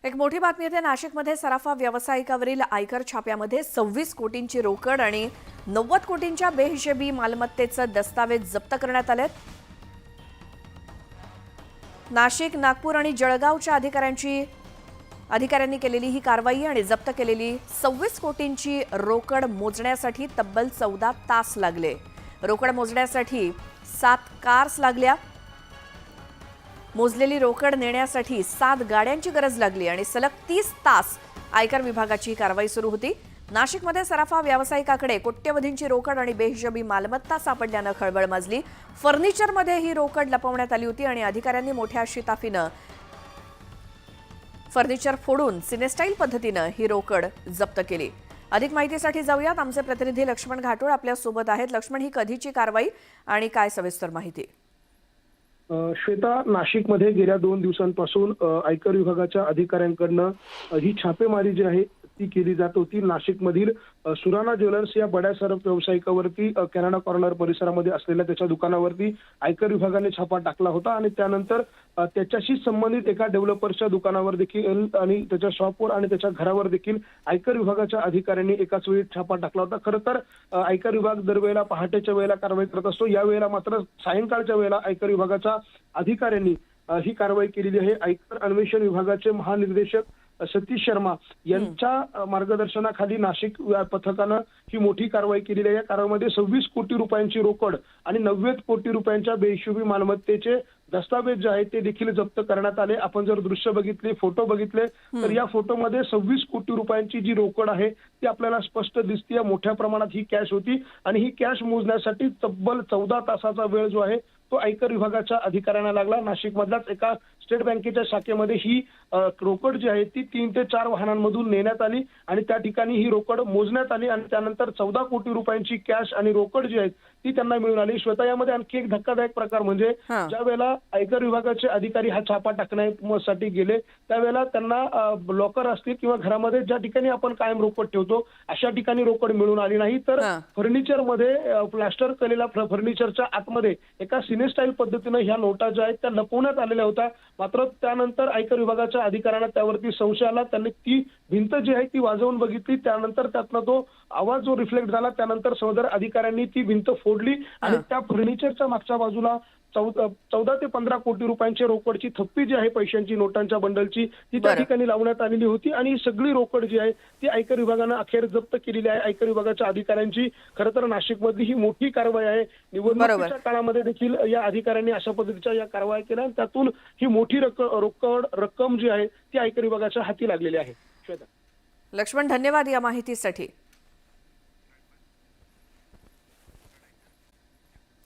एक मोठी बातमी येते नाशिकमध्ये सराफा व्यावसायिकावरील आयकर छाप्यामध्ये 26 कोटींची रोकड आणि 90 कोटींच्या बेहिशेबी मालमत्तेचे दस्तावेज जप्त करण्यात आलेत। नाशिक, नागपूर आणि जळगावच्या अधिकाऱ्यांनी केलेली ही कारवाई आणि जप्त केलेली 26 कोटींची रोकड मोजण्यासाठी तब्बल 14 तास लागले। रोकड मोजण्यासाठी 7 कार्स लागल्या। मोजलेली रोकड नेण्यासाठी 7 गाड्यांची गरज लागली आणि सलग 30 तास आयकर विभागाची कारवाई सुरू होती। नाशिकमध्ये सराफा व्यावसायिकाकडे कोट्यवधींची रोकड आणि बेहिशेबी मालमत्ता सापडल्याने खळबळ माजली। फर्निचरमध्ये ही रोकड लपवण्यात आली होती आणि अधिकाऱ्यांनी मोठ्या शिताफीने फर्निचर फोडून सिनेस्टाईल पद्धतीने ही रोकड जप्त केली। अधिक माहितीसाठी जाऊयात, आमचे प्रतिनिधी लक्ष्मण घाटोळ आपल्या सोबत आहेत। लक्ष्मण, ही कधीची कारवाई आणि काय सविस्तर माहिती? श्वेता, नाशिकमध्ये गेल्या 2 दिवसांपासून आयकर विभागाच्या अधिकाऱ्यांकडनं ही छापेमारी जी आहे ती केली जात होती। नाशिकमधील सुराणा ज्वेलर्स या बड्या सरफ व्यावसायिकावरती कॅनडा कॉर्नर परिसरामध्ये असलेल्या त्याच्या दुकानावरती आयकर विभागाने छापा टाकला होता आणि त्यानंतर त्याच्याशी संबंधित एका डेव्हलपरच्या दुकानावर देखील आणि त्याच्या शॉपवर आणि त्याच्या घरावर देखील आयकर विभागाच्या अधिकाऱ्यांनी एकाच वेळी छापा टाकला होता। खरं तर आयकर विभाग दरवेळेला पहाटेच्या वेळेला कारवाई करत असतो, यावेळेला मात्र सायंकाळच्या वेळेला आयकर विभागाच्या अधिकाऱ्यांनी ही कारवाई केलेली आहे। आयकर अन्वेषण विभागाचे महानिर्देशक सतीश शर्मा यांच्या मार्गदर्शनाखाली नाशिक पथकानं ही मोठी कारवाई केलेली आहे। या कारवाईमध्ये 26 कोटी रुपयांची रोकड आणि 90 कोटी रुपयांच्या बेहिशोबी मालमत्तेचे दस्तावेज जे आहेत ते देखील जप्त करण्यात आले। आपण जर दृश्य बघितले, फोटो बघितले तर या फोटोमध्ये 26 कोटी रुपयांची जी रोकड आहे ती आपल्याला स्पष्ट दिसते। मोठ्या प्रमाणात ही कॅश होती आणि ही कॅश मोजण्यासाठी तब्बल 14 तासाचा वेळ जो आहे तो आयकर विभागाच्या अधिकाऱ्यांना लागला। नाशिकमधल्याच एका स्टेट बँकेच्या शाखेमध्ये ही रोकड जी आहे ती 3 ते 4 वाहनांमधून नेण्यात आली आणि त्या ठिकाणी ही रोकड मोजण्यात आली आणि त्यानंतर 14 कोटी रुपयांची कॅश आणि रोकड जी आहे ती त्यांना मिळून आली। श्वेता, यामध्ये आणखी एक धक्कादायक प्रकार म्हणजे ज्या वेळेला आयकर विभागाचे अधिकारी हा छापा टाकण्यासाठी गेले त्यावेळेला त्यांना लॉकर असतील किंवा घरामध्ये ज्या ठिकाणी आपण कायम रोकड ठेवतो अशा ठिकाणी रोकड मिळून आली नाही, तर फर्निचरमध्ये प्लास्टर केलेल्या फर्निचरच्या आतमध्ये एका सिनेस्टाईल पद्धतीने ह्या नोटा ज्या आहेत त्या लपवण्यात आलेल्या होत्या। मात्र त्यानंतर आयकर विभागाच्या अधिकाऱ्यांना त्यावरती संशय आला। त्यांनी ती भिंत जी आहे ती वाजवून बघितली, त्यानंतर त्यातनं तो आवाज जो रिफ्लेक्ट झाला त्यानंतर सदर अधिकाऱ्यांनी ती भिंत फोडली आणि त्या फर्निचरच्या मागच्या बाजूला 14 ते 15 कोटी रुपयांची रोकडची थप्पी जी आहे पैशांची नोटांच्या बंडलची ती त्या ठिकाणी लावण्यात आलेली होती आणि ही सगळी रोकड जी आहे ती आयकर विभागानं अखेर जप्त केलेली आहे। आयकर विभागाच्या अधिकाऱ्यांची खरं तर नाशिकमधली ही मोठी कारवाई आहे। निवडणुकीच्या काळामध्ये देखील या अधिकाऱ्यांनी अशा पद्धतीच्या या कारवाई केल्या आणि त्यातून ही मोठी रोकड रक्कम जी आहे ती आयकर विभागाच्या हाती लागलेली आहे। लक्ष्मण, धन्यवाद या माहितीसाठी।